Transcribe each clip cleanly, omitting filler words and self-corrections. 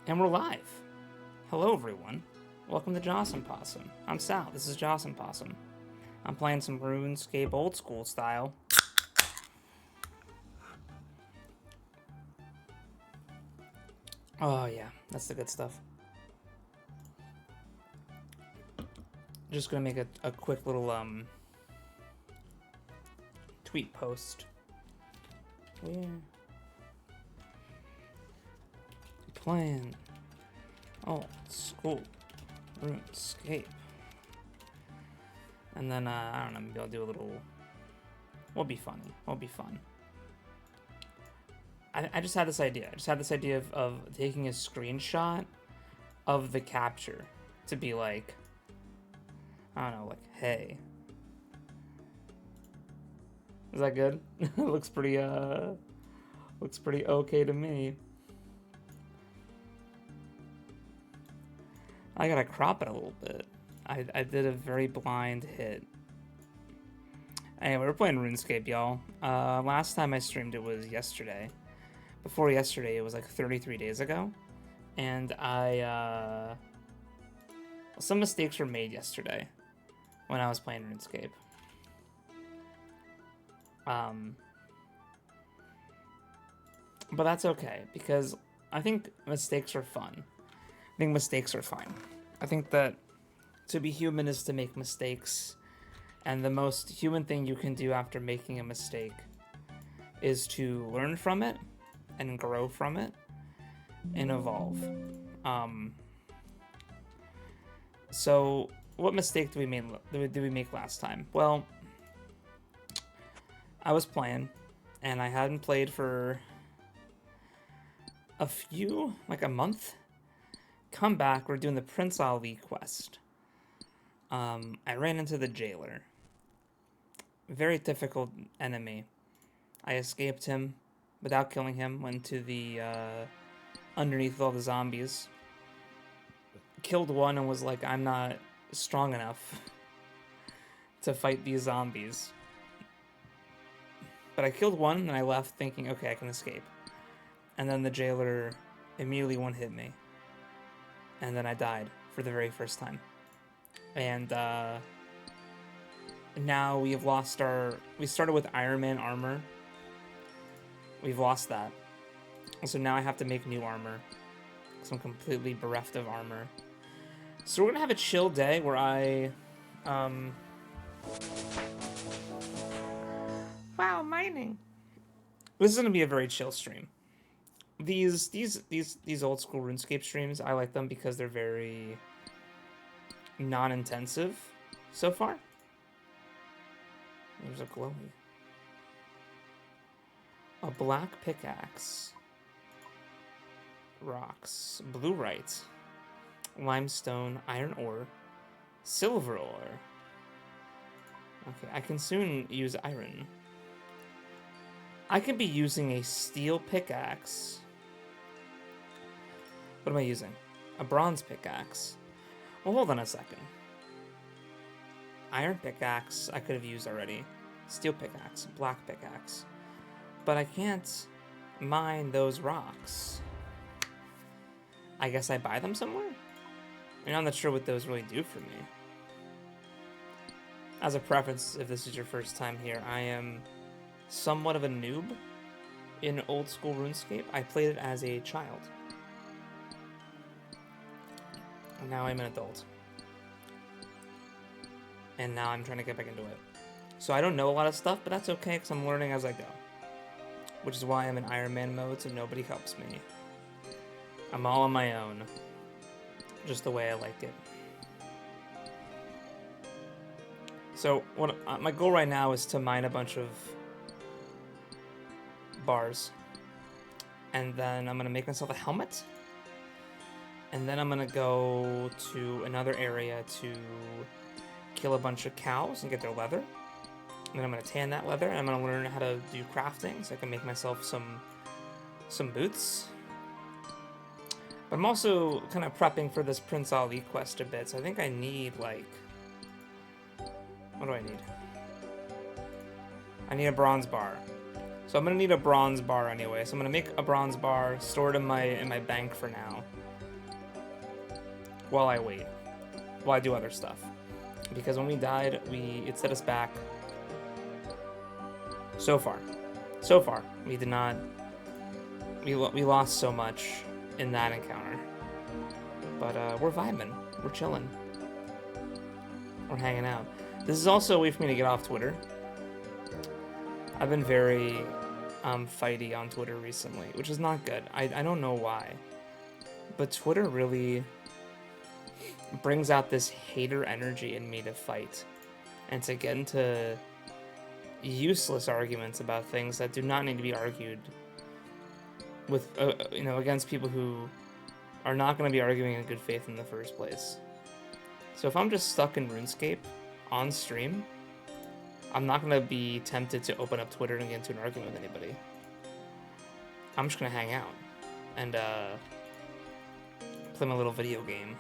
And we're live. Hello, everyone. Welcome to Jocelyn Possum. I'm Sal. This is Jocelyn Possum. I'm playing some RuneScape old school style. Oh, yeah. That's the good stuff. Just gonna make a quick little, tweet post. We're playing Old School RuneScape. And then, I don't know, maybe I'll do a little... We'll be funny. We'll be fun. I just had this idea. I just had this idea of taking a screenshot of the capture to be like, I don't know, like, hey. Is that good? looks pretty okay to me. I gotta crop it a little bit. I did a very blind hit. Anyway, we're playing RuneScape, y'all. Last time I streamed it was yesterday. Before yesterday, it was like 33 days ago. And some mistakes were made yesterday when I was playing RuneScape. But that's okay, because I think mistakes are fun. I think mistakes are fine. I think that to be human is to make mistakes. And the most human thing you can do after making a mistake is to learn from it and grow from it and evolve. So what mistake did we make last time? Well, I was playing and I hadn't played for like a month. Come back, we're doing the Prince Ali quest. I ran into the jailer. Very difficult enemy. I escaped him without killing him, went to the underneath all the zombies. Killed one and was like, I'm not strong enough to fight these zombies. But I killed one and I left thinking, okay, I can escape. And then the jailer immediately one-hit me. And then I died for the very first time. And now we have lost we started with Ironman armor. We've lost that. So now I have to make new armor. So I'm completely bereft of armor. So we're gonna have a chill day where I, wow, mining. This is gonna be a very chill stream. These old school RuneScape streams, I like them because they're very non-intensive so far. There's a glowy. A black pickaxe. Rocks. Bluerite. Limestone. Iron ore. Silver ore. Okay, I can soon use iron. I could be using a steel pickaxe. What am I using? A bronze pickaxe. Well, hold on a second. Iron pickaxe, I could have used already. Steel pickaxe, black pickaxe. But I can't mine those rocks. I guess I buy them somewhere? I'm not sure what those really do for me. As a preference, if this is your first time here, I am somewhat of a noob in old school RuneScape. I played it as a child. Now I'm an adult. And now I'm trying to get back into it. So I don't know a lot of stuff, but that's okay because I'm learning as I go. Which is why I'm in Ironman mode, so nobody helps me. I'm all on my own. Just the way I like it. So what my goal right now is to mine a bunch of bars. And then I'm going to make myself a helmet. And then I'm going to go to another area to kill a bunch of cows and get their leather. And then I'm going to tan that leather, and I'm going to learn how to do crafting so I can make myself some boots. But I'm also kind of prepping for this Prince Ali quest a bit, so I think I need, like... What do I need? I need a bronze bar. So I'm gonna need a bronze bar anyway. So I'm gonna make a bronze bar, store it in my bank for now. While I wait. While I do other stuff. Because when we died, it set us back. So far, we did not. We lost so much in that encounter. But we're vibing. We're chilling. We're hanging out. This is also a way for me to get off Twitter. I've been very fighty on Twitter recently, which is not good. I don't know why. But Twitter really brings out this hater energy in me to fight. And to get into useless arguments about things that do not need to be argued with, against people who are not going to be arguing in good faith in the first place. So if I'm just stuck in RuneScape on stream, I'm not going to be tempted to open up Twitter and get into an argument with anybody. I'm just going to hang out and play my little video game.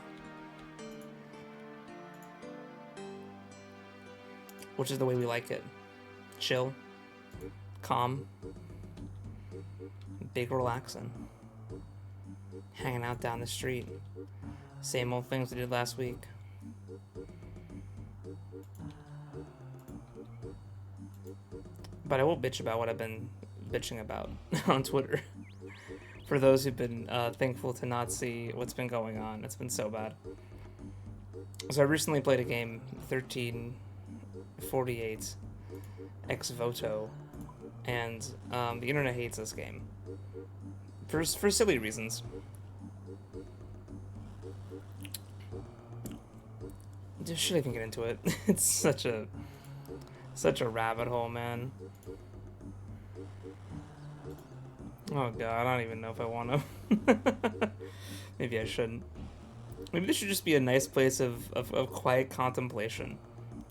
Which is the way we like it. Chill. Calm. Big relaxing. Hanging out down the street. Same old things we did last week. But I will bitch about what I've been bitching about on Twitter. For those who've been thankful to not see what's been going on. It's been so bad. So I recently played a game, 1348 ex voto, and the internet hates this game. For silly reasons. Just shouldn't even get into it. It's such a rabbit hole, man. Oh god, I don't even know if I want to. Maybe I shouldn't. Maybe this should just be a nice place of quiet contemplation.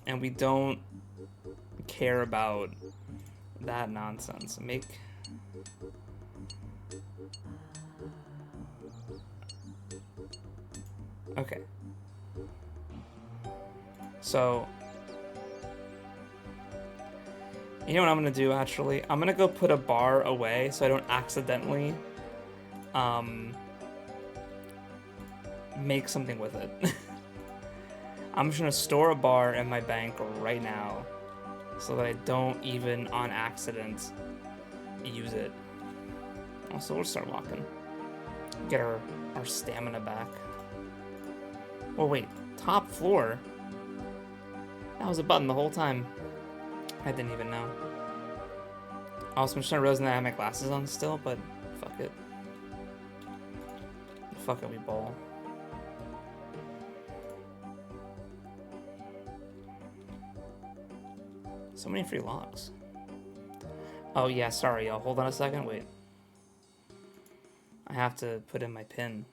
And we don't care about that nonsense. Okay. So, you know what I'm gonna do, actually? I'm gonna go put a bar away so I don't accidentally make something with it. I'm just gonna store a bar in my bank right now so that I don't even on accident use it. Also, we'll start walking. Get our stamina back. Oh wait, top floor? That was a button the whole time. I didn't even know. Also, I'm just trying to realize that I have my glasses on still, but fuck it. Fuck it, we bowl. So many free logs. Oh yeah, sorry y'all. Hold on a second, wait. I have to put in my pin.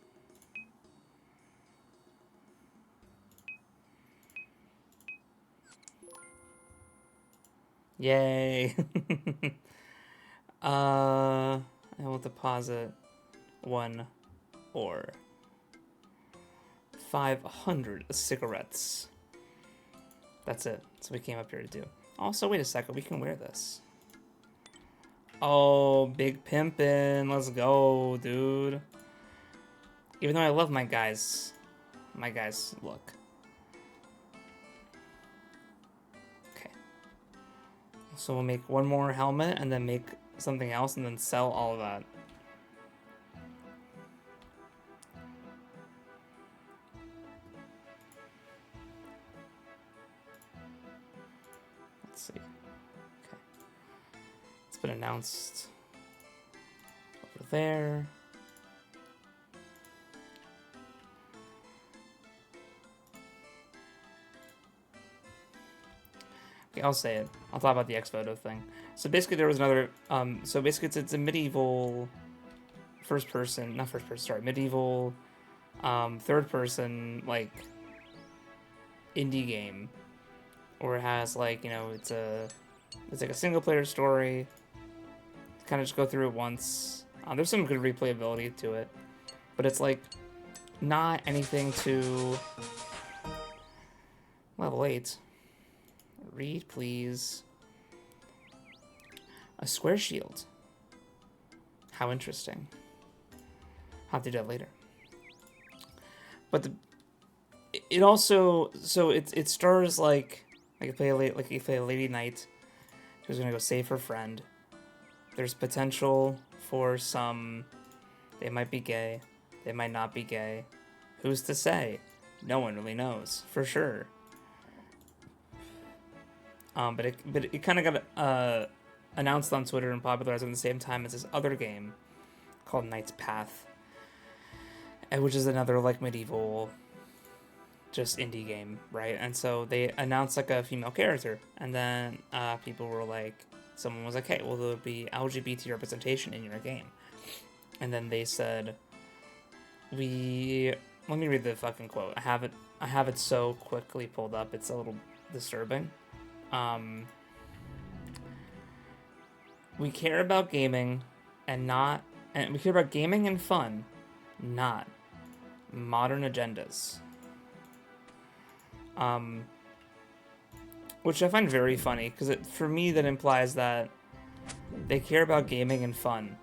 Yay! I will deposit 1 or 500 cigarettes. That's it. That's what we came up here to do. Also, wait a second. We can wear this. Oh, big pimpin'. Let's go, dude. Even though I love my guys' look. So we'll make one more helmet and then make something else and then sell all of that. Let's see. Okay. It's been announced over there. Okay, I'll say it. I'll talk about the X-Photo thing. So basically there was another, so basically it's a medieval medieval third-person, like, indie game. Where it has, like, you know, it's like a single-player story. Kind of just go through it once. There's some good replayability to it. But it's, like, not anything too... Level 8. Read, please. A square shield. How interesting. I'll have to do that later. But it also, so it stars like you play a lady knight who's gonna go save her friend. There's potential for some. They might be gay. They might not be gay. Who's to say? No one really knows for sure. But it kind of got announced on Twitter and popularized at the same time as this other game called Knight's Path, which is another like medieval, just indie game, right? And so they announced like a female character, and then people were like, someone was like, "Hey, will there be LGBT representation in your game?" And then they said, let me read the fucking quote. I have it so quickly pulled up, it's a little disturbing. We care about gaming and we care about gaming and fun, not modern agendas. Which I find very funny, because for me that implies that they care about gaming and fun,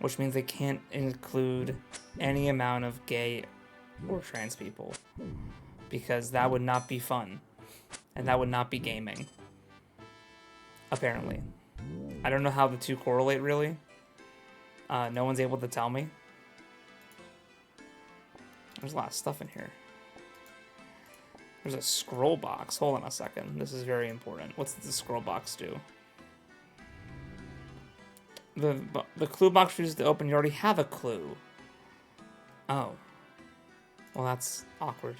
which means they can't include any amount of gay or trans people, because that would not be fun, and that would not be gaming, apparently. I don't know how the two correlate, really. No one's able to tell me. There's a lot of stuff in here. There's a scroll box. Hold on a second. This is very important. What's the scroll box do? The clue box refuses to open. You already have a clue. Oh. Well, that's awkward.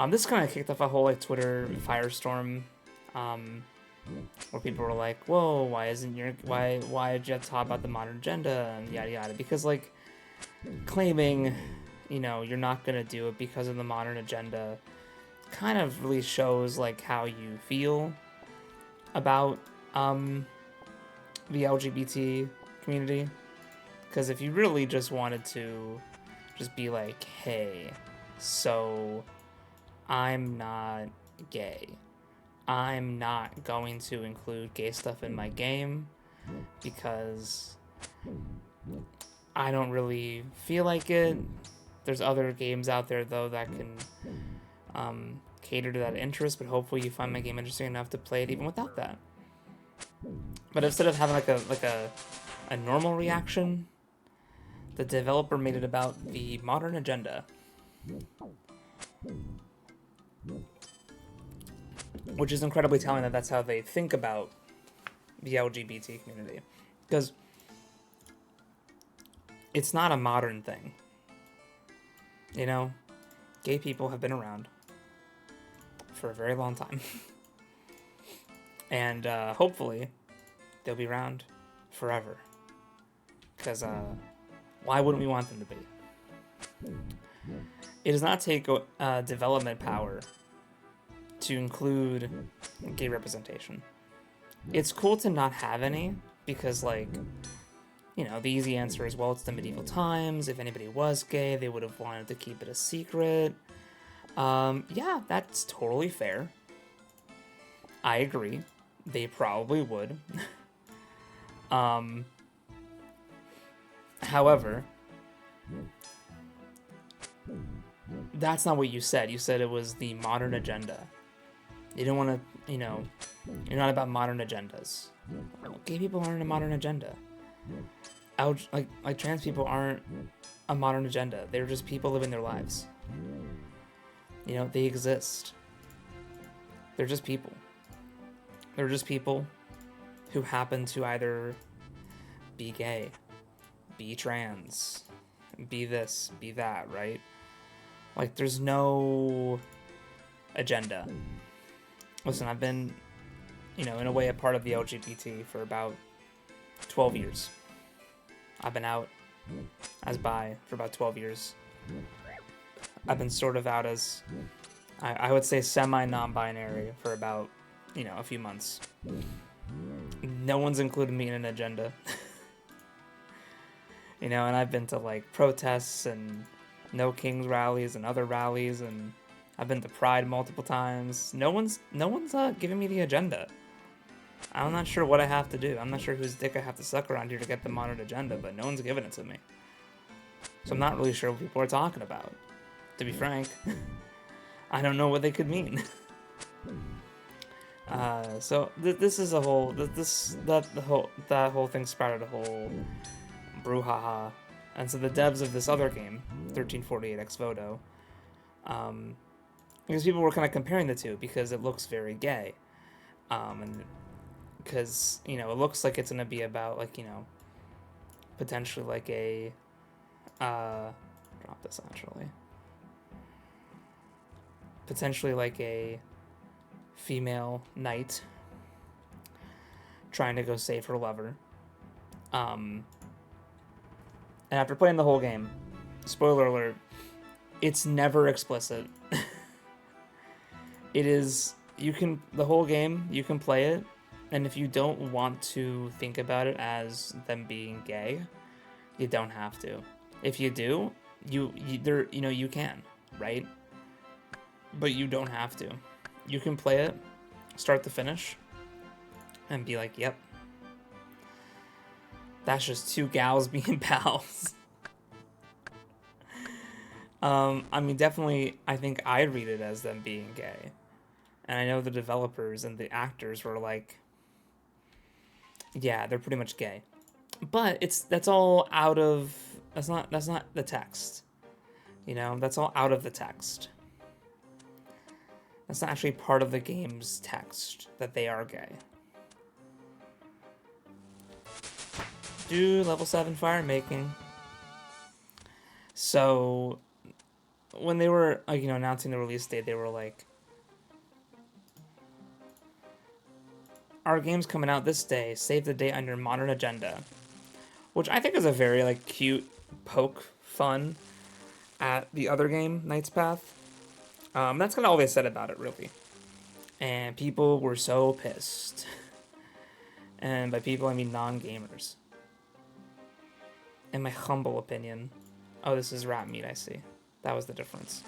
This kind of kicked off a whole like Twitter firestorm, where people were like, "Whoa, why did you have to talk about the modern agenda and yada yada?" Because like claiming, you're not gonna do it because of the modern agenda, kind of really shows like how you feel about the LGBT community. Because if you really just wanted to just be like, hey, so I'm not gay, I'm not going to include gay stuff in my game because I don't really feel like it. There's other games out there though that can cater to that interest, but hopefully you find my game interesting enough to play it even without that. But instead of having like a normal reaction, the developer made it about the modern agenda, which is incredibly telling that that's how they think about the LGBT community, because it's not a modern thing. Gay people have been around for a very long time. And hopefully they'll be around forever. Because why wouldn't we want them to be? It does not take development power to include gay representation. It's cool to not have any, because like, the easy answer is, well, it's the medieval times. If anybody was gay, they would have wanted to keep it a secret. Yeah, that's totally fair. I agree. They probably would. However, that's not what you said. You said it was the modern agenda. You don't want to, you're not about modern agendas. Gay people aren't a modern agenda. Like trans people aren't a modern agenda. They're just people living their lives. They exist. They're just people. They're just people who happen to either be gay, be trans, be this, be that, right? Like, there's no agenda. Listen, I've been, in a way, a part of the LGBT for about 12 years. I've been out as bi for about 12 years. I've been sort of out as, I would say, semi-non-binary for about, a few months. No one's included me in an agenda. And I've been to, like, protests and No Kings rallies and other rallies, and I've been to Pride multiple times. No one's giving me the agenda. I'm not sure what I have to do. I'm not sure whose dick I have to suck around here to get the modern agenda, but no one's giving it to me. So I'm not really sure what people are talking about. To be frank, I don't know what they could mean. So this is a whole that whole thing sprouted a whole brouhaha, and so the devs of this other game, 1348 Ex Voto, because people were kind of comparing the two because it looks very gay, and because it looks like it's gonna be about like potentially like a drop this actually potentially like a female knight trying to go save her lover. And after playing the whole game, spoiler alert, it's never explicit. It is, the whole game, you can play it, and if you don't want to think about it as them being gay, you don't have to. If you do, you can, right? But you don't have to. You can play it, start to finish, and be like, yep. That's just two gals being pals. Definitely, I think I'd read it as them being gay. And I know the developers and the actors were like, yeah, they're pretty much gay. But that's not the text. That's all out of the text. That's not actually part of the game's text that they are gay. Do level 7 fire making. So when they were announcing the release date, they were like, our game's coming out this day, save the date on your modern agenda. Which I think is a very cute poke fun at the other game, Knight's Path. That's kind of all they said about it, really. And people were so pissed. And by people, I mean non-gamers. In my humble opinion. Oh, this is rat meat, I see. That was the difference.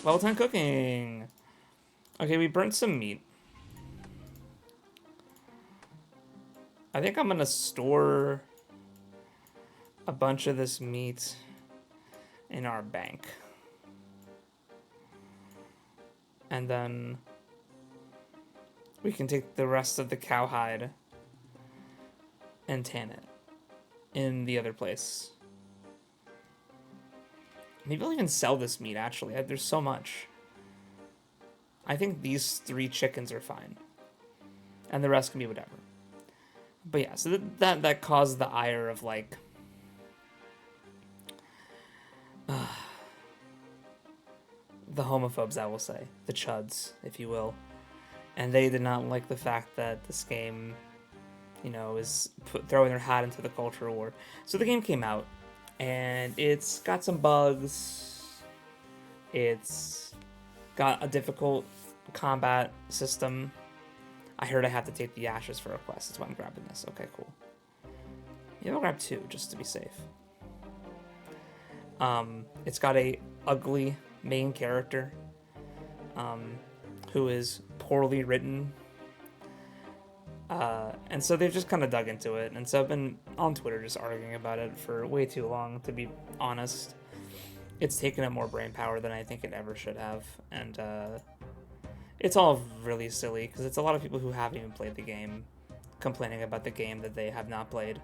Level 10 cooking. Okay, we burnt some meat. I think I'm gonna store a bunch of this meat in our bank. And then we can take the rest of the cowhide and tan it in the other place. Maybe I'll even sell this meat, actually. There's so much. I think these 3 chickens are fine. And the rest can be whatever. But yeah, so that caused the ire of the homophobes, I will say. The chuds, if you will. And they did not like the fact that this game, is throwing their hat into the culture war. So the game came out, and it's got some bugs. It's got a difficult combat system. I heard I have to take the ashes for a quest. That's why I'm grabbing this. Okay, cool. Yeah, I'll grab 2 just to be safe. It's got a ugly main character who is poorly written. And so they've just kind of dug into it. And so I've been on Twitter just arguing about it for way too long, to be honest. It's taken up more brain power than I think it ever should have. And it's all really silly, because it's a lot of people who haven't even played the game complaining about the game that they have not played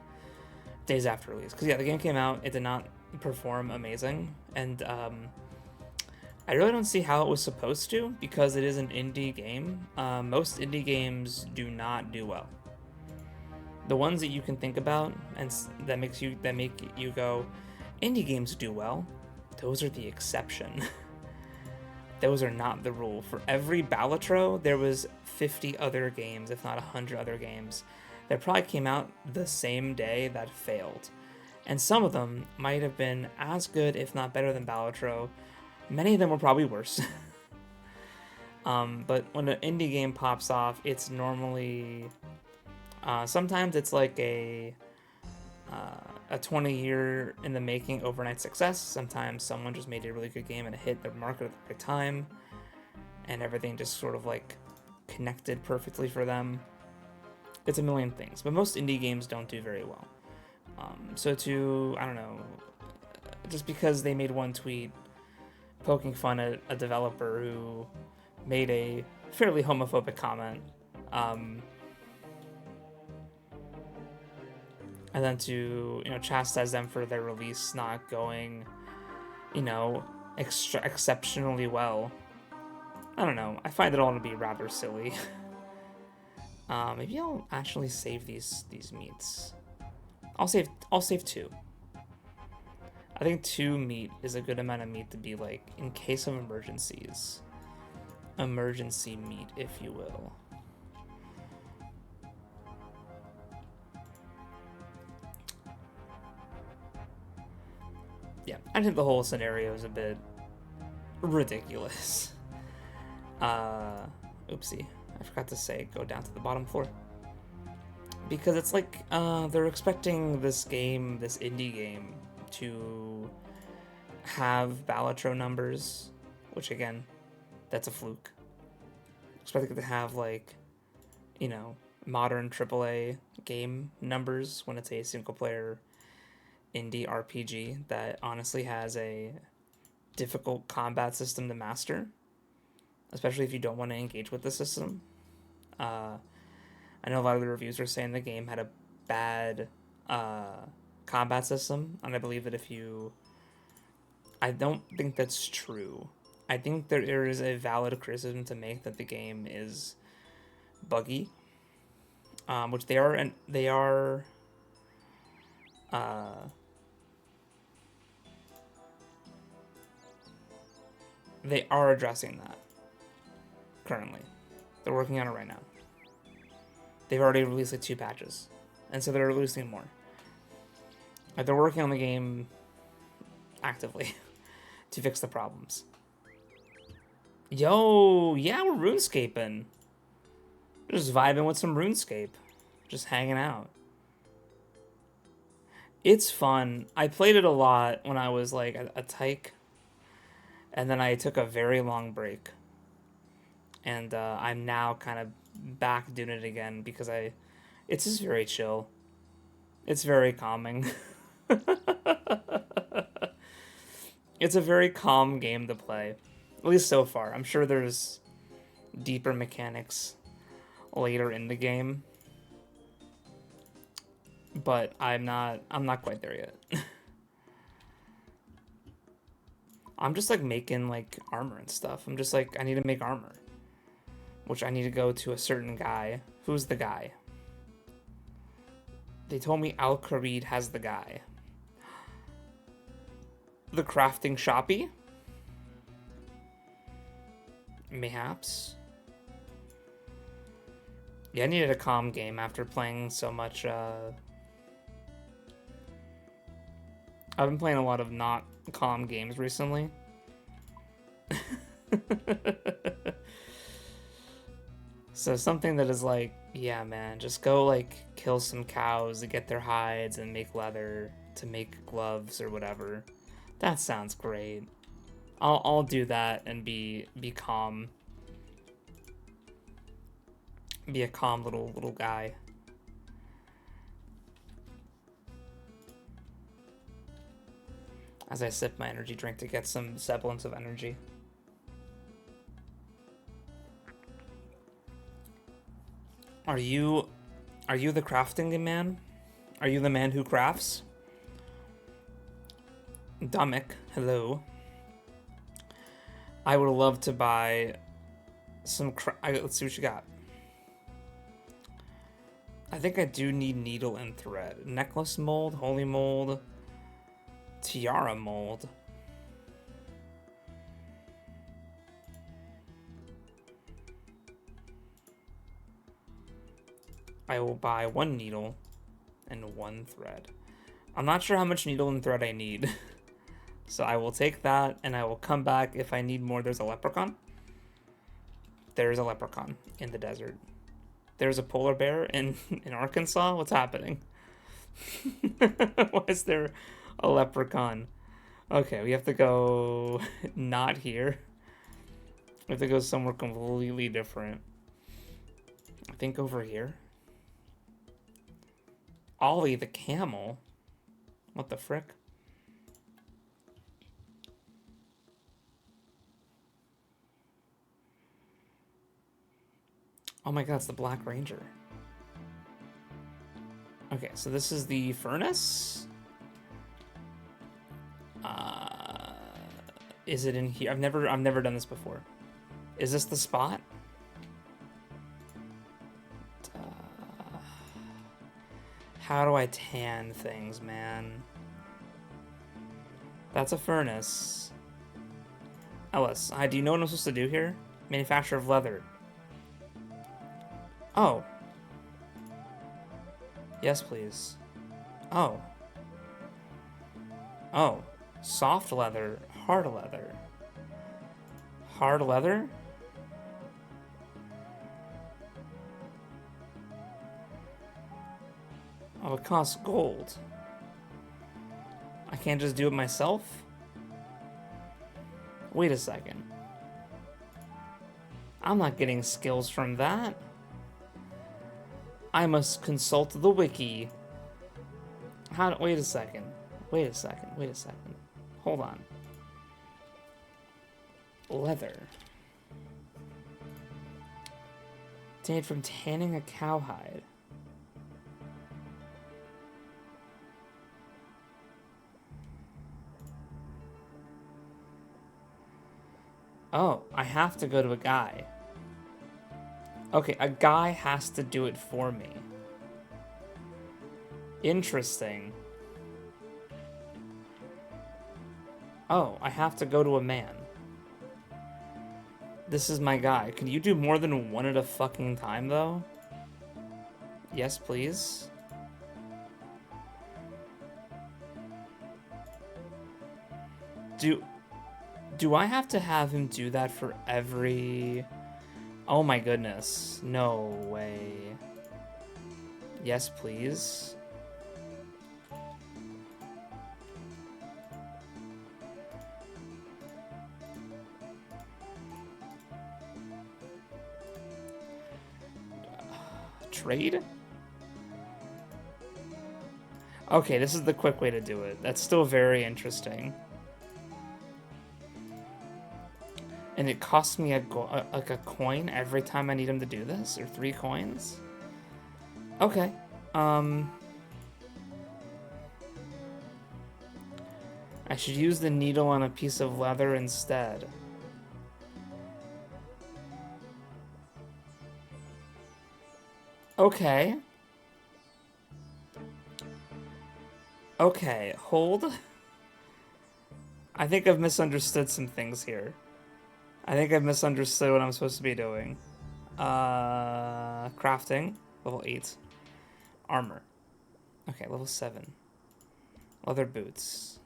days after release. Because yeah, the game came out, it did not perform amazing, and I really don't see how it was supposed to, because it is an indie game. Most indie games do not do well. The ones that you can think about and that make you go, indie games do well, those are the exception. Those are not the rule. For every Balatro, there was 50 other games, if not 100 other games, that probably came out the same day that failed. And some of them might have been as good, if not better than Balatro. Many of them were probably worse. But when an indie game pops off, it's normally... sometimes it's like a a 20-year in the making overnight success. Sometimes someone just made a really good game and it hit the market at the right time, and everything just sort of like connected perfectly for them. It's a million things, but most indie games don't do very well. So to, I don't know, just because they made one tweet poking fun at a developer who made a fairly homophobic comment, and then to, chastise them for their release not going, exceptionally well. I don't know. I find it all to be rather silly. Maybe I'll actually save these meats. I'll save 2. I think 2 meat is a good amount of meat to be like in case of emergencies. Emergency meat, if you will. Yeah, I think the whole scenario is a bit ridiculous. Oopsie. I forgot to say go down to the bottom floor. Because it's like, they're expecting this game, this indie game, to have Balatro numbers, which again, that's a fluke. Expecting it to have like, modern AAA game numbers when it's a single player indie RPG that honestly has a difficult combat system to master, especially if you don't want to engage with the system. I know a lot of the reviews are saying the game had a bad combat system, and I believe that I don't think that's true. I think there is a valid criticism to make that the game is buggy, which they are addressing that currently. They're working on it right now. They've already released like 2 patches, and so they're releasing more. Like, they're working on the game actively to fix the problems. Yo, yeah, we're RuneScaping. We're just vibing with some RuneScape. Just hanging out. It's fun. I played it a lot when I was like a tyke, and then I took a very long break. And I'm now kind of back doing it again because it's just very chill. It's very calming. It's a very calm game to play, at least so far. I'm sure there's deeper mechanics later in the game, but I'm not quite there yet. I'm just like making like armor and stuff. I'm just like, I need to make armor, which I need to go to a certain guy. Who's the guy? They told me Al Kharid has the guy. The crafting shoppy? Mayhaps. Yeah, I needed a calm game after playing so much. I've been playing a lot of not calm games recently. So something that is like, yeah, man, just go like kill some cows to get their hides and make leather to make gloves or whatever. That sounds great. I'll do that and be calm. Be a calm little guy. As I sip my energy drink to get some semblance of energy. Are you the crafting man? Are you the man who crafts? Dominic, hello. I would love to buy some let's see what you got. I think I do need needle and thread. Necklace mold, holy mold, tiara mold. I will buy 1 needle and 1 thread. I'm not sure how much needle and thread I need. So I will take that and I will come back if I need more. There's a leprechaun. There's a leprechaun in the desert. There's a polar bear in Arkansas. What's happening? Why is there a leprechaun? Okay, we have to go not here. We have to go somewhere completely different. I think over here. Ollie the camel? What the frick? Oh my god, it's the Black Ranger. Okay, so this is the furnace. Is it in here? I've never done this before. Is this the spot? How do I tan things, man? That's a furnace. Ellis, do you know what I'm supposed to do here? Manufacture of leather. Oh. Yes, please. Oh. Oh. Soft leather. Hard leather. Hard leather? Oh, it costs gold. I can't just do it myself? Wait a second. I'm not getting skills from that. I must consult the wiki. Wait a second. Wait a second. Wait a second. Hold on. Leather. Obtained from tanning a cowhide. Oh, I have to go to a guy. Okay, a guy has to do it for me. Interesting. Oh, I have to go to a man. This is my guy. Can you do more than one at a fucking time, though? Yes, please. Do I have to have him do that for every... Oh my goodness. No way. Yes, please. Trade? Okay, this is the quick way to do it. That's still very interesting. And it costs me like a coin every time I need him to do this? Or 3 coins? Okay. I should use the needle on a piece of leather instead. Okay. Okay, hold. I think I've misunderstood some things here. I think I've misunderstood what I'm supposed to be doing. Crafting. Level 8. Armor. Okay, level 7. Leather boots.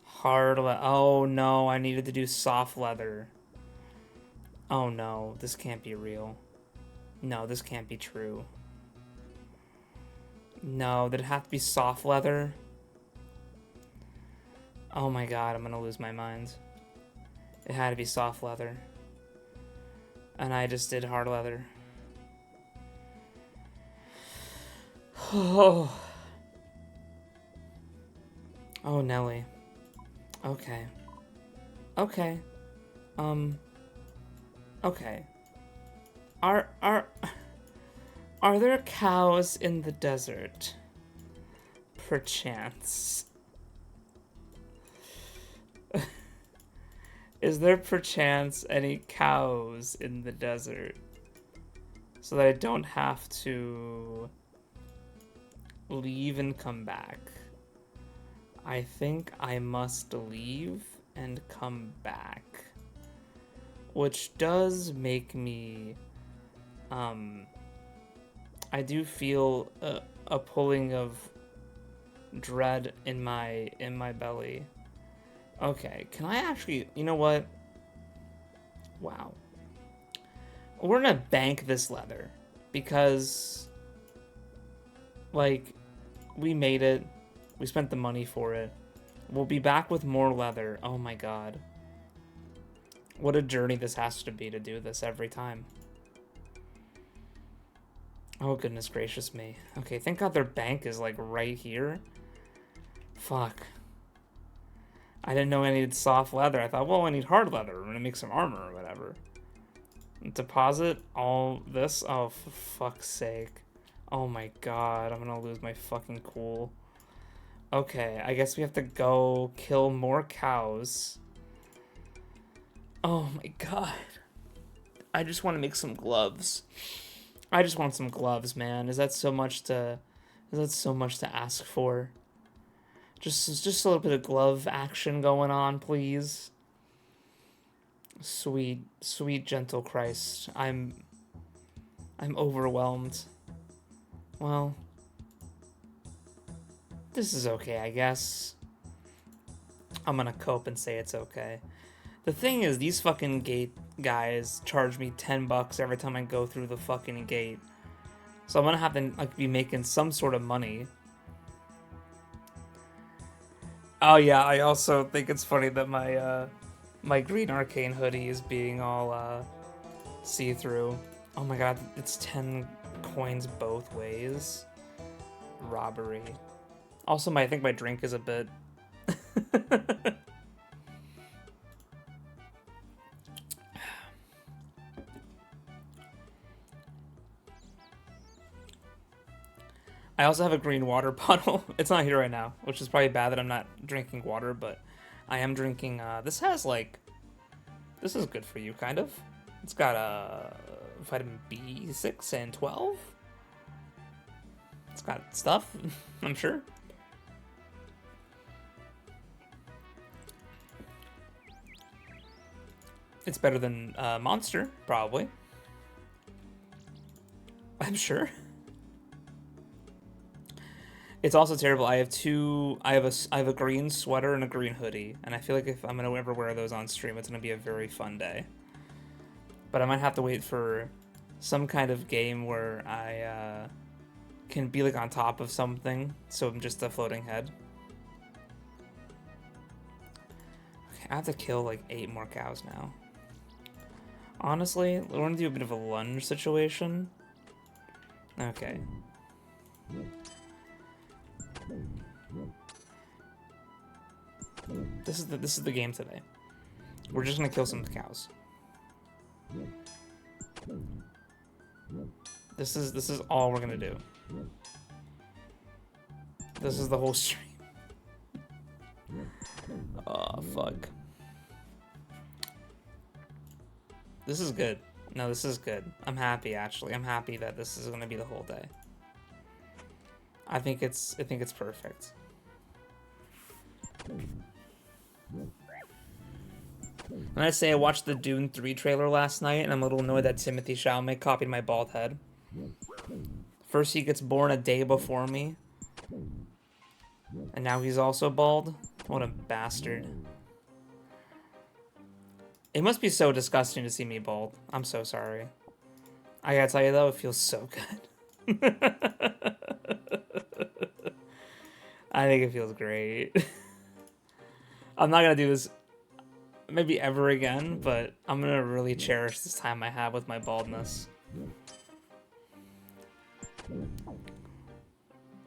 Hard leather. Oh no, I needed to do soft leather. Oh no, this can't be real. No, this can't be true. No, did it have to be soft leather? Oh my god, I'm gonna lose my mind. It had to be soft leather. And I just did hard leather. Oh. Oh, Nelly. Okay. Okay. Okay. Are there cows in the desert? Perchance. Is there perchance any cows in the desert? So that I don't have to leave and come back. I think I must leave and come back. Which does make me... I do feel a pulling of dread in my belly. Okay, can I actually... You know what? Wow. We're gonna bank this leather. Because... Like, we made it. We spent the money for it. We'll be back with more leather. Oh my god. What a journey this has to be to do this every time. Oh, goodness gracious me. Okay, thank god their bank is, like, right here. Fuck. I didn't know I needed soft leather. I thought, well, I need hard leather. I'm gonna make some armor or whatever. Deposit all this? Oh, for fuck's sake. Oh my god, I'm gonna lose my fucking cool. Okay, I guess we have to go kill more cows. Oh my god. I just want to make some gloves. I just want some gloves, man. Is that so much to ask for? Just a little bit of glove action going on, please. Sweet, sweet gentle Christ. I'm overwhelmed. Well, this is okay, I guess. I'm gonna cope and say it's okay. The thing is, these fucking gate guys charge me $10 every time I go through the fucking gate. So I'm gonna have to, like, be making some sort of money. Oh yeah, I also think it's funny that my green arcane hoodie is being all see-through. Oh my god, it's 10 coins both ways. Robbery. Also, I think my drink is a bit... I also have a green water bottle. It's not here right now, which is probably bad that I'm not drinking water, but I am drinking, this has, like, this is good for you, kind of. It's got, vitamin B6 and 12. It's got stuff, I'm sure. It's better than, Monster, probably. I'm sure. It's also terrible. I have a green sweater and a green hoodie, and I feel like if I'm gonna ever wear those on stream, it's gonna be a very fun day. But I might have to wait for some kind of game where I can be like on top of something, so I'm just a floating head. Okay, I have to kill like 8 more cows now. Honestly, we're gonna do a bit of a lunge situation. Okay. This is the game today. We're just gonna kill some cows. This is all we're gonna do. This is the whole stream. Oh fuck. This is good. No, this is good. I'm happy actually. I'm happy that this is gonna be the whole day. I think it's perfect. When I say I watched the Dune 3 trailer last night, and I'm a little annoyed that Timothée Chalamet copied my bald head. First he gets born a day before me, and now he's also bald. What a bastard. It must be so disgusting to see me bald. I'm so sorry. I gotta tell you though, it feels so good. I think it feels great. I'm not gonna do this maybe ever again, but I'm gonna really cherish this time I have with my baldness.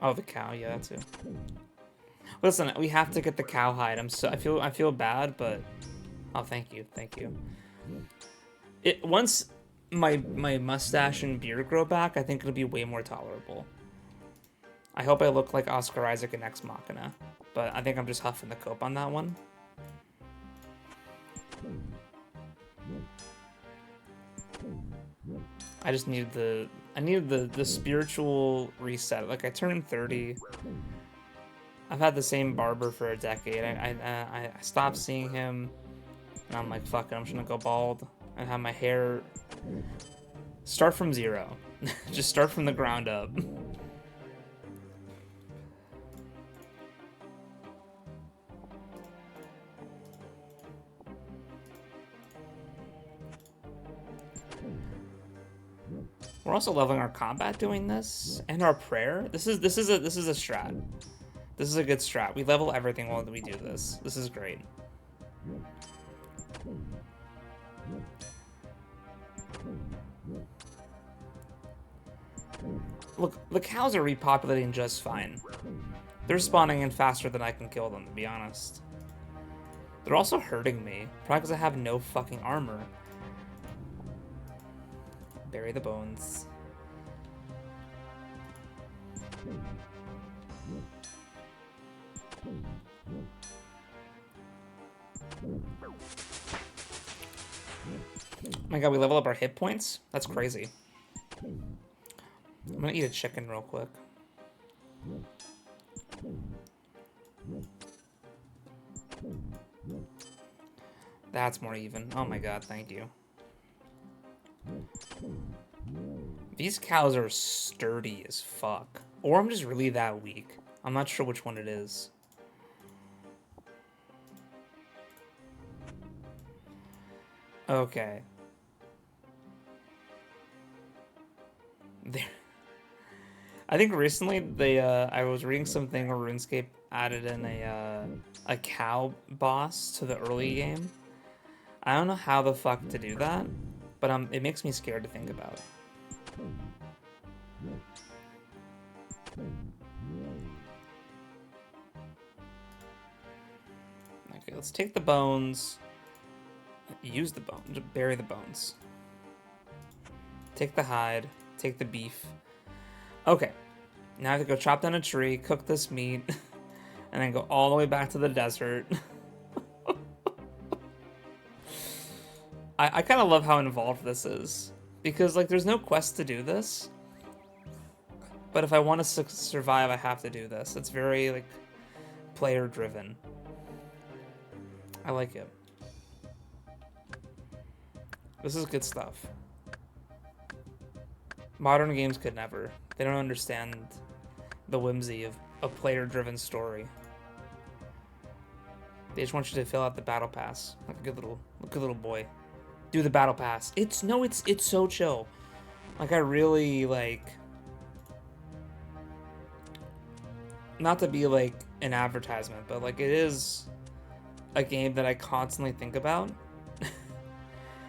Oh, the cow, yeah, that too. Listen, we have to get the cowhide. I feel bad, but oh, thank you. Once my mustache and beard grow back, I think it'll be way more tolerable. I hope I look like Oscar Isaac in Ex Machina, but I think I'm just huffing the cope on that one. I just need the spiritual reset. Like, I turned 30. I've had the same barber for a decade. I stopped seeing him, and I'm like, fuck it, I'm just gonna go bald and have my hair start from zero. Just start from the ground up. We're also leveling our combat doing this, and our prayer. This is a strat. This is a good strat. We level everything while we do this. This is great. Look, the cows are repopulating just fine. They're spawning in faster than I can kill them, to be honest. They're also hurting me, probably because I have no fucking armor. Bury the bones. Oh my god, we level up our hit points? That's crazy. I'm gonna eat a chicken real quick. That's more even. Oh my god, thank you. These cows are sturdy as fuck. Or I'm just really that weak. I'm not sure which one it is. Okay. There. I think recently they I was reading something where RuneScape added in a cow boss to the early game. I don't know how the fuck to do that, but it makes me scared to think about. Okay, let's take the bones. Use the bones. Bury the bones. Take the hide. Take the beef. Okay. Now I have to go chop down a tree, cook this meat, and then go all the way back to the desert. I kind of love how involved this is. Because, like, there's no quest to do this. But if I want to survive, I have to do this. It's very, like, player-driven. I like it. This is good stuff. Modern games could never. They don't understand the whimsy of a player-driven story. They just want you to fill out the battle pass. Like a good little boy. Do the battle pass. It's so chill. Like, I really, like... Not to be, like, an advertisement, but, like, it is a game that I constantly think about.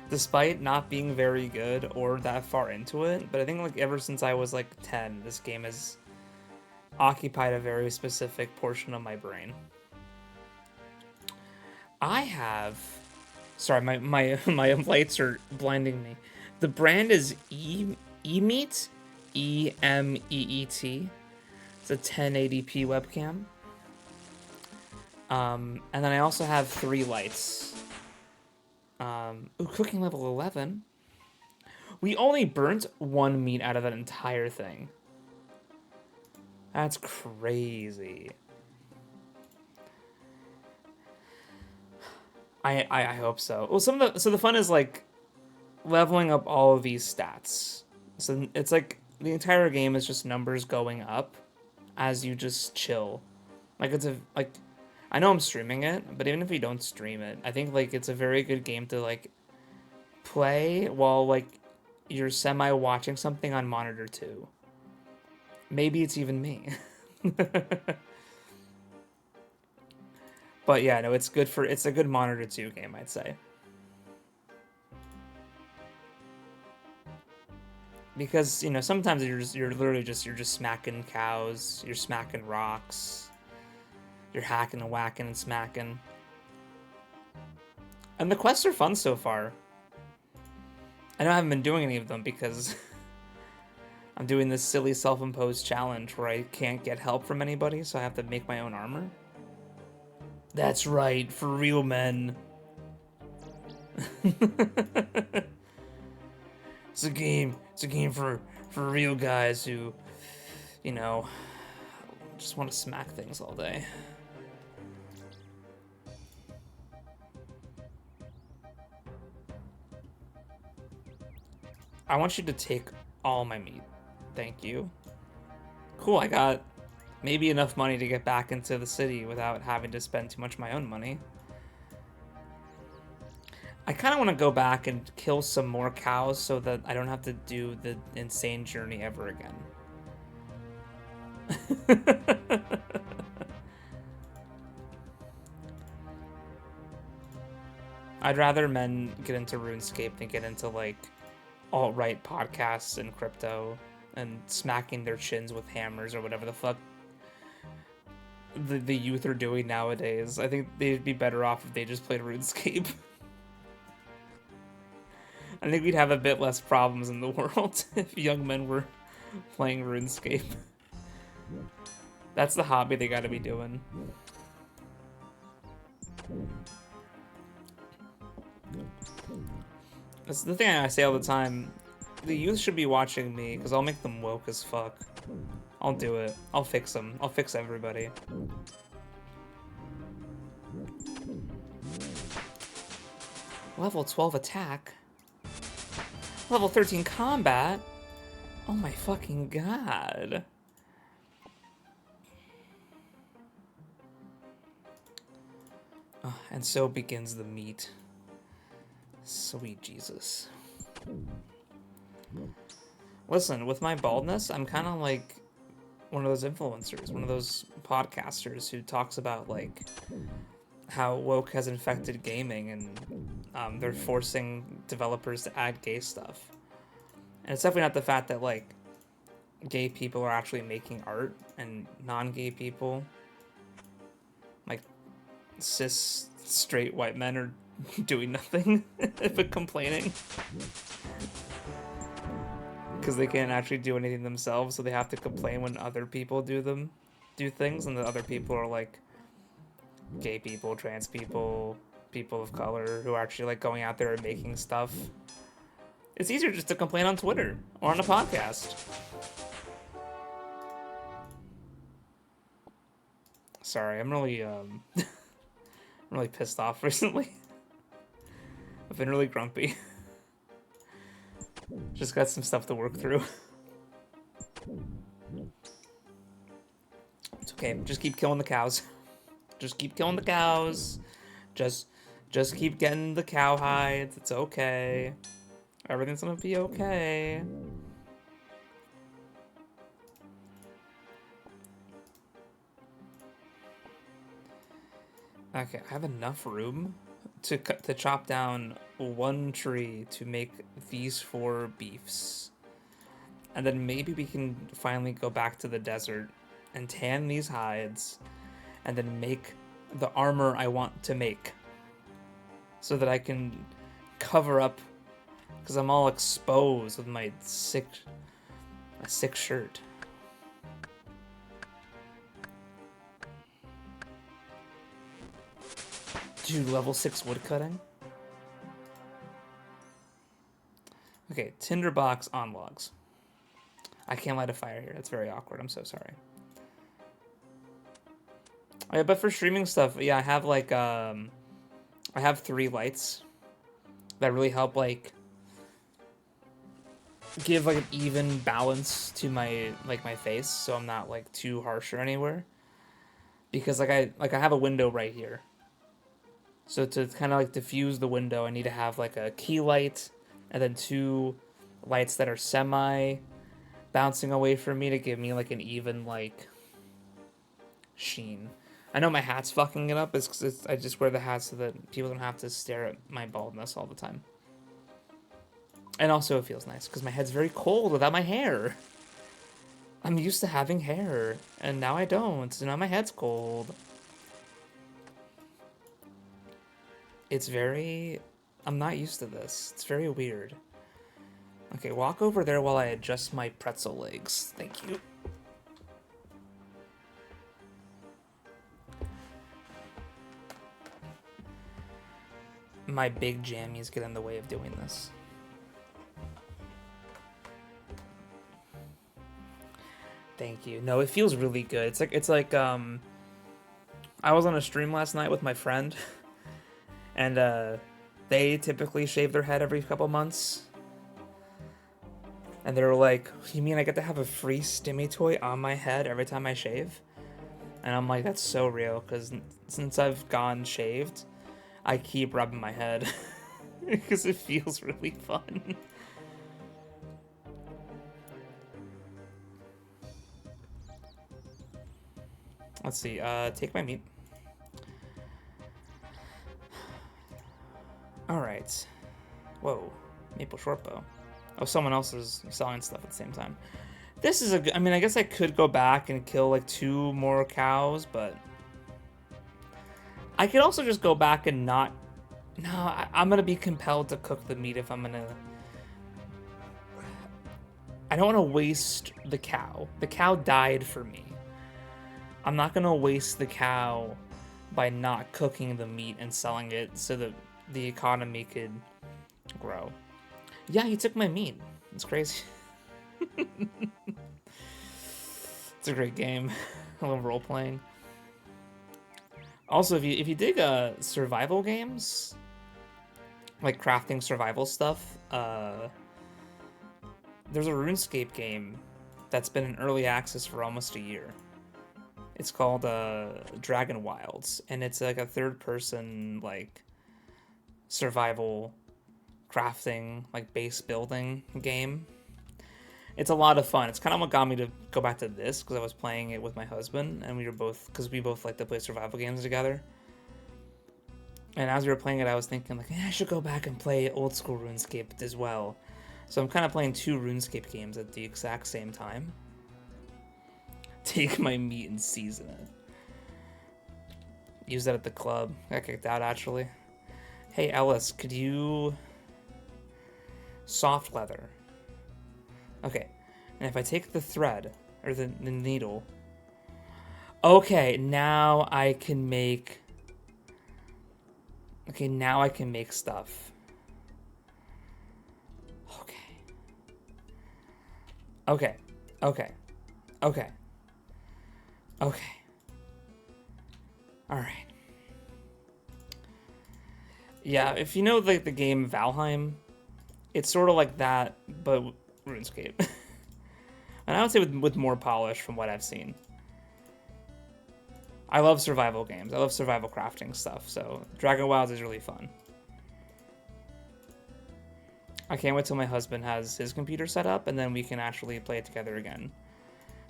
Despite not being very good or that far into it. But I think, like, ever since I was, like, 10, this game has occupied a very specific portion of my brain. I have... Sorry, my lights are blinding me. The brand is eMeet, E-M-E-E-T. It's a 1080p webcam. And then I also have 3 lights. Ooh, cooking level 11. We only burnt 1 meat out of that entire thing. That's crazy. I hope so. Well, so the fun is, like, leveling up all of these stats. So it's like the entire game is just numbers going up as you just chill. Like, I know I'm streaming it, but even if you don't stream it, I think, like, it's a very good game to, like, play while, like, you're semi-watching something on monitor 2. Maybe it's even me. But yeah, no, it's a good monitor 2 game, I'd say. Because, you know, sometimes you're literally just smacking cows, you're smacking rocks, you're hacking and whacking and smacking. And the quests are fun so far. I know I haven't been doing any of them because I'm doing this silly self-imposed challenge where I can't get help from anybody, so I have to make my own armor. That's right, for real men. It's a game for real guys who, you know, just want to smack things all day. I want you to take all my meat. Thank you. Cool, I got maybe enough money to get back into the city without having to spend too much of my own money. I kind of want to go back and kill some more cows so that I don't have to do the insane journey ever again. I'd rather men get into RuneScape than get into, like, alt-right podcasts and crypto and smacking their chins with hammers or whatever the fuck the youth are doing nowadays. I think they'd be better off if they just played RuneScape. I think we'd have a bit less problems in the world if young men were playing RuneScape. That's the hobby they gotta be doing. That's the thing I say all the time. The youth should be watching me, because I'll make them woke as fuck. I'll do it. I'll fix them. I'll fix everybody. Level 12 attack? Level 13 combat? Oh my fucking god. Oh, and so begins the meat. Sweet Jesus. Listen, with my baldness, I'm kind of like one of those influencers, one of those podcasters who talks about, like, how woke has infected gaming and they're forcing developers to add gay stuff. And it's definitely not the fact that, like, gay people are actually making art and non-gay people, like, cis straight white men, are doing nothing but complaining because they can't actually do anything themselves, so they have to complain when other people do things, and the other people are like gay people, trans people, people of color who are actually, like, going out there and making stuff. It's easier just to complain on Twitter or on a podcast. Sorry, I'm really I'm really pissed off recently. I've been really grumpy. Just got some stuff to work through. It's okay. Just keep killing the cows. Just keep killing the cows. Just keep getting the cow hides. It's okay. Everything's gonna be okay. Okay, I have enough room to chop down one tree to make these 4 beefs. And then maybe we can finally go back to the desert and tan these hides and then make the armor I want to make so that I can cover up, because I'm all exposed with my sick shirt. Dude, level 6 woodcutting? Okay, tinderbox on logs. I can't light a fire here. That's very awkward. I'm so sorry. Oh, yeah, but for streaming stuff, yeah, I have, like, I have 3 lights that really help, like, give, like, an even balance to my, like, my face, so I'm not, like, too harsh or anywhere. Because, like, I have a window right here. So to kind of, like, diffuse the window, I need to have, like, a key light and then 2 lights that are semi bouncing away from me to give me, like, an even, like, sheen. I know my hat's fucking it up. It's 'cause I just wear the hat so that people don't have to stare at my baldness all the time. And also it feels nice because my head's very cold without my hair. I'm used to having hair, and now I don't, so now my head's cold. It's very... I'm not used to this. It's very weird. Okay, walk over there while I adjust my pretzel legs. Thank you. My big jammies get in the way of doing this. Thank you. No, it feels really good. It's like I was on a stream last night with my friend, and they typically shave their head every couple months. And they were like, "You mean I get to have a free stimmy toy on my head every time I shave?" And I'm like, that's so real, because since I've gone shaved, I keep rubbing my head. because it feels really fun. Let's see, take my meat. Alright. Whoa, maple shortbow. Oh, someone else is selling stuff at the same time. This is a good, I mean, I guess I could go back and kill like 2 more cows, but I could also just go back and not. No, I'm gonna be compelled to cook the meat if I'm gonna. I don't want to waste the cow. The cow died for me. I'm not gonna waste the cow by not cooking the meat and selling it so that the economy could grow. Yeah, he took my meat. It's crazy. It's a great game. I love role playing. Also, if you dig survival games, like crafting survival stuff, there's a RuneScape game that's been in early access for almost a year. It's called Dragon Wilds, and it's like a third-person like survival crafting, like base building game. It's a lot of fun. It's kind of what got me to go back to this, because I was playing it with my husband, and we both like to play survival games together. And as we were playing it, I was thinking like, I should go back and play Old School RuneScape as well. So I'm kind of playing 2 RuneScape games at the exact same time. Take my meat and season it. Use that at the club. Got kicked out, actually. Hey, Ellis, could you... Soft leather. Okay, and if I take the thread, or the needle... Okay, now I can make... Okay, now I can make stuff. Okay. Okay. Okay. Okay. Okay. Alright. Yeah, if you know like the game Valheim, it's sort of like that, but RuneScape. And I would say with more polish from what I've seen. I love survival games. I love survival crafting stuff, so Dragon Wilds is really fun. I can't wait till my husband has his computer set up, and then we can actually play it together again.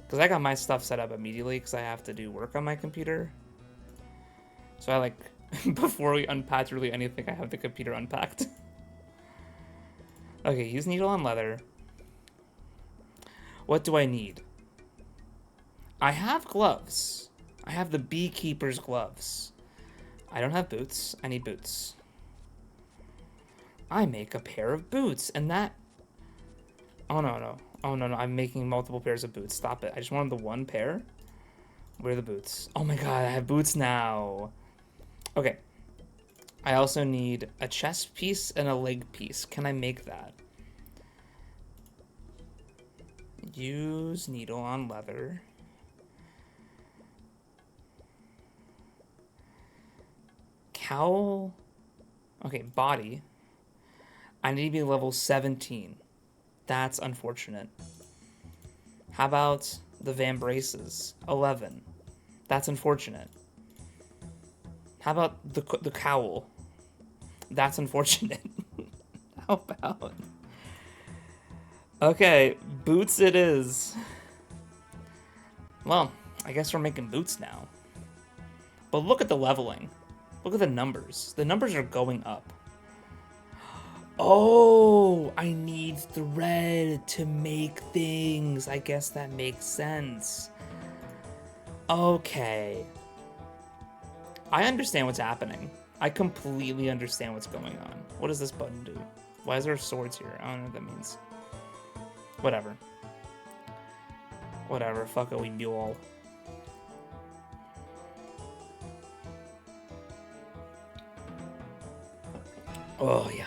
Because I got my stuff set up immediately, because I have to do work on my computer. So I like, before we unpack really anything, I have the computer unpacked. Okay, use needle on leather. What do I need? I have gloves. I have the beekeeper's gloves. I don't have boots. I need boots. I make a pair of boots, and that... Oh, no, no. Oh, no, no. I'm making multiple pairs of boots. Stop it. I just wanted the one pair. Where are the boots? Oh, my God. I have boots now. Okay. I also need a chest piece and a leg piece. Can I make that? Use needle on leather. Cowl. Okay, body. I need to be level 17. That's unfortunate. How about the vambraces? 11. That's unfortunate. How about the cowl? That's unfortunate. How about... Okay, boots it is. Well, I guess we're making boots now. But look at the leveling. Look at the numbers. The numbers are going up. Oh, I need thread to make things. I guess that makes sense. Okay. I understand what's happening. I completely understand what's going on. What does this button do? Why is there swords here? I don't know what that means. Whatever. Whatever. Fuck it, we mule. Oh, yeah.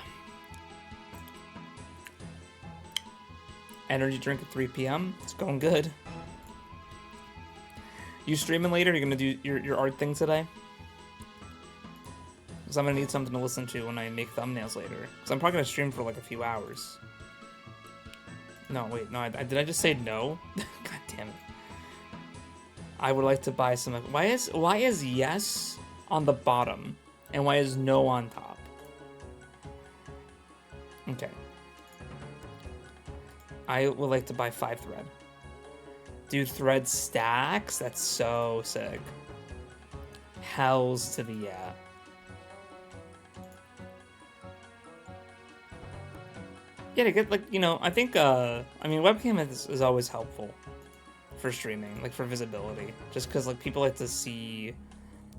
Energy drink at 3 p.m. It's going good. You streaming later? You're gonna do your art thing today? Because I'm gonna need something to listen to when I make thumbnails later. Because I'm probably gonna stream for like a few hours. No, wait, no, did I just say no? God damn it. I would like to buy some... Why is yes on the bottom? And why is no on top? I would like to buy 5 thread. Dude, thread stacks? That's so sick. Hells to the yeah. Yeah, to get, like, you know, I think, I mean, webcam is always helpful for streaming, like, for visibility. Just because, like, people like to see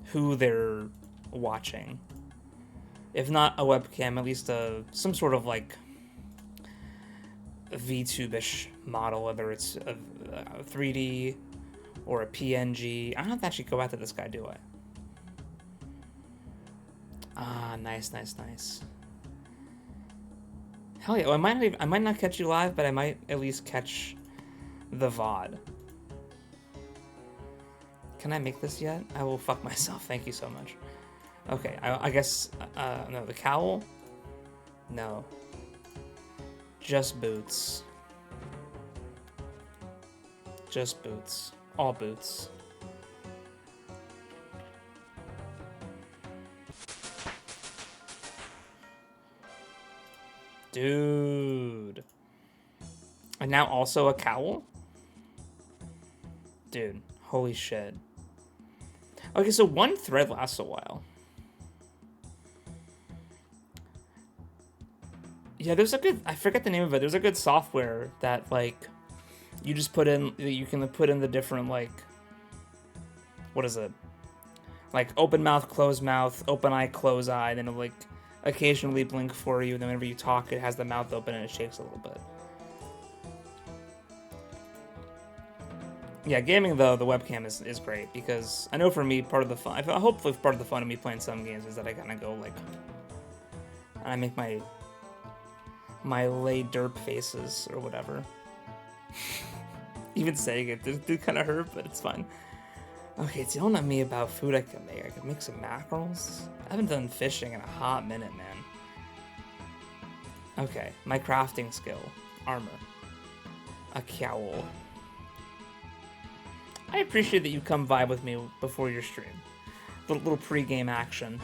who they're watching. If not a webcam, at least some sort of, like, a VTube-ish model, whether it's a 3D or a PNG. I don't have to actually go after this guy, do I? Ah, nice, nice, nice. Hell yeah, well, I might not catch you live, but I might at least catch the VOD. Can I make this yet? I will fuck myself, thank you so much. Okay, I guess, no, the cowl? No. Just boots. Just boots. All boots. Dude. And now also a cowl? Dude, holy shit. Okay, so one thread lasts a while. Yeah, there's a good, I forget the name of it. There's a good software that, like, you just put in, you can put in the different, like, what is it? Like, open mouth, open eye, close eye, and then it'll, like, occasionally blink for you, and then whenever you talk, it has the mouth open and it shakes a little bit. Yeah, gaming, though, the webcam is great, because I know for me, part of the fun, hopefully part of the fun of me playing some games is that I kind of go, like, and I make my lay derp faces, or whatever. Even saying it did kind of hurt, but it's fine. Okay, it's yelling at me about food I can make. I could make some mackerels. I haven't done fishing in a hot minute, man. Okay, my crafting skill. Armor. A cowl. I appreciate that you come vibe with me before your stream. Little pre-game action.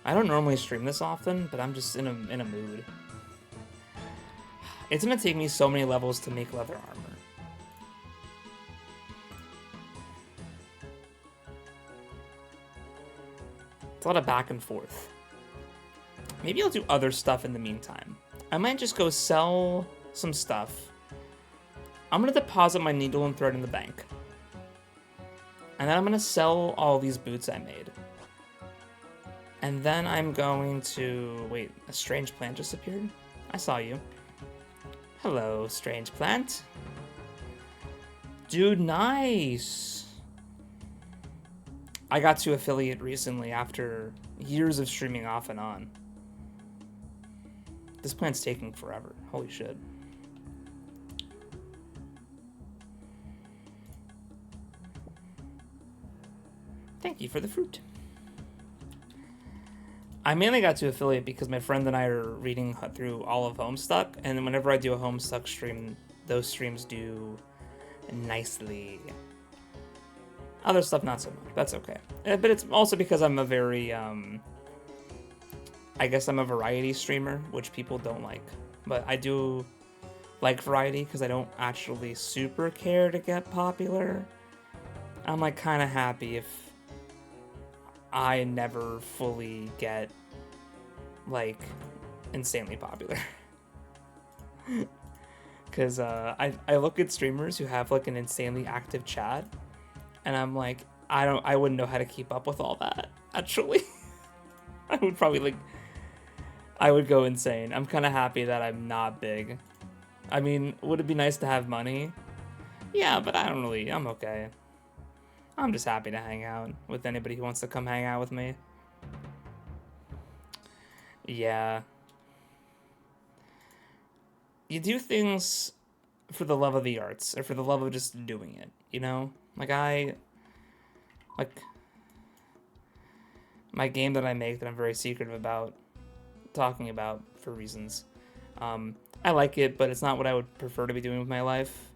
I don't normally stream this often, but I'm just in a mood. It's gonna take me so many levels to make leather armor. It's a lot of back and forth. Maybe I'll do other stuff in the meantime. I might just go sell some stuff. I'm gonna deposit my needle and thread in the bank. And then I'm gonna sell all these boots I made. And then I'm going to... Wait, a strange plant just appeared? I saw you. Hello, strange plant. Dude, nice! I got to affiliate recently after years of streaming off and on. This plant's taking forever. Holy shit. Thank you for the fruit. I mainly got to affiliate because my friend and I are reading through all of Homestuck, and whenever I do a Homestuck stream, those streams do nicely. Other stuff, not so much. That's okay. But it's also because I'm a very, I guess I'm a variety streamer, which people don't like. But I do like variety because I don't actually super care to get popular. I'm, like, kind of happy if I never fully get, like, insanely popular. Because I look at streamers who have, like, an insanely active chat, and I'm like, I wouldn't know how to keep up with all that, actually. I would probably, like, I would go insane. I'm kind of happy that I'm not big. I mean, would it be nice to have money? Yeah, but I'm okay. I'm just happy to hang out with anybody who wants to come hang out with me. Yeah. You do things for the love of the arts, or for the love of just doing it, you know? Like, my game that I make that I'm very secretive about talking about for reasons. I like it, but it's not what I would prefer to be doing with my life.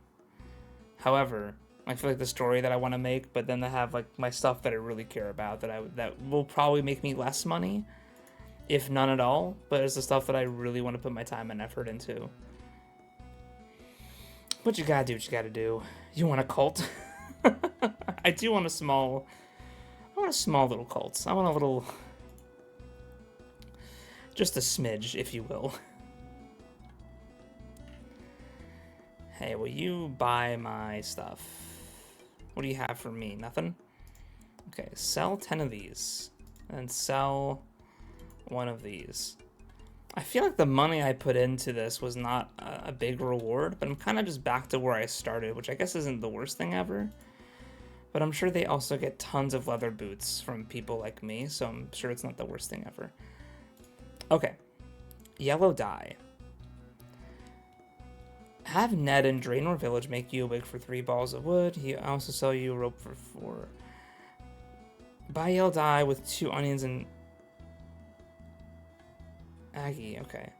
However, I feel like the story that I want to make, but then to have, like, my stuff that I really care about that will probably make me less money if none at all, but it's the stuff that I really want to put my time and effort into. But you gotta do what you gotta do. You want a cult? I do want a small... I want a small little cult. I want a little... Just a smidge, if you will. Hey, will you buy my stuff? What do you have for me? Nothing? Okay, sell 10 of these. And sell 1 of these. I feel like the money I put into this was not a big reward, but I'm kind of just back to where I started, which I guess isn't the worst thing ever. But I'm sure they also get tons of leather boots from people like me, so I'm sure it's not the worst thing ever. Okay. Yellow dye. Have Ned in Draenor Village make you a wig for 3 balls of wood. He also sell you a rope for 4. Buy yellow dye with 2 onions and... Aggie, okay.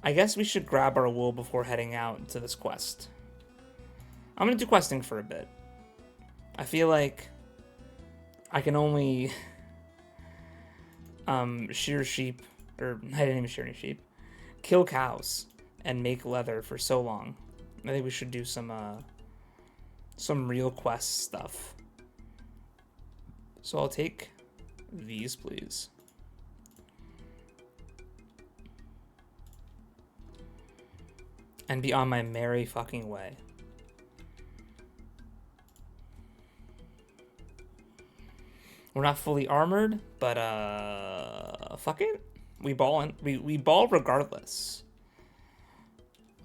I guess we should grab our wool before heading out to this quest. I'm gonna do questing for a bit. I feel like I can only shear sheep, or I didn't even shear any sheep, kill cows, and make leather for so long. I think we should do some real quest stuff. So I'll take these, please. And be on my merry fucking way. We're not fully armored, but fuck it. We ball regardless.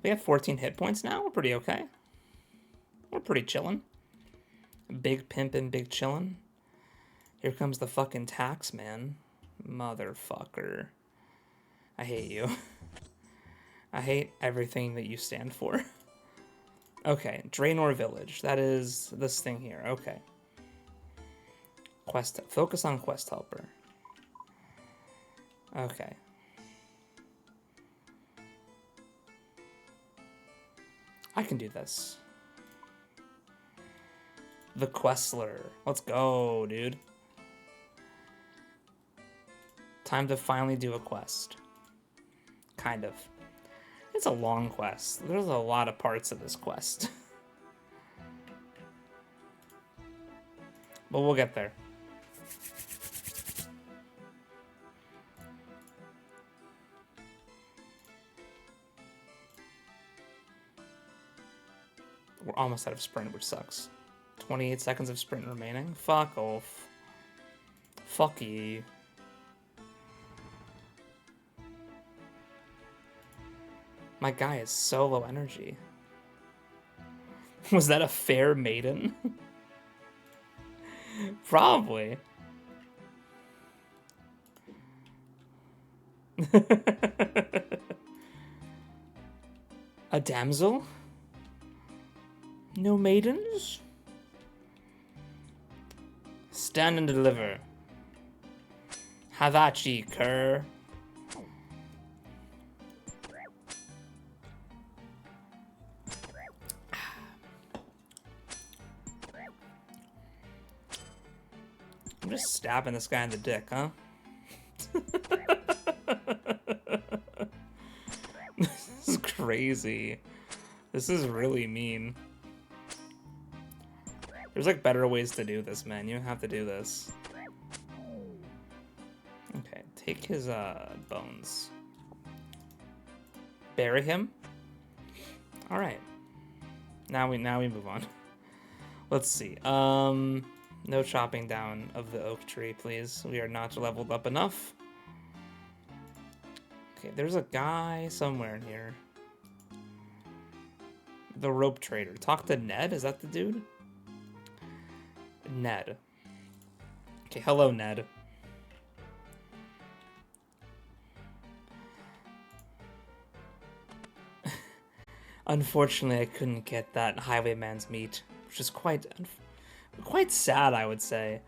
We have 14 hit points now. We're pretty okay. We're pretty chillin'. Big pimpin', big chillin'. Here comes the fucking tax man. Motherfucker. I hate you. I hate everything that you stand for. Okay, Draenor Village. That is this thing here. Okay. Focus on quest helper. Okay. I can do this. The Questler. Let's go, dude. Time to finally do a quest. Kind of. It's a long quest. There's a lot of parts of this quest. But we'll get there. We're almost out of sprint, which sucks. 28 seconds of sprint remaining. Fuck off. Fuck you. My guy is so low energy. Was that a fair maiden? Probably. A damsel? No maidens? Stand and deliver. Havachi, cur. I'm just stabbing this guy in the dick, huh? This is crazy. This is really mean. There's like better ways to do this, man. You don't have to do this. Okay, take his bones. Bury him. All right. Now we move on. Let's see. No chopping down of the oak tree, please. We are not leveled up enough. Okay, there's a guy somewhere in here. The rope trader. Talk to Ned? Is that the dude? Ned. Okay, hello, Ned. Unfortunately, I couldn't get that highwayman's meat, which is quite sad, I would say.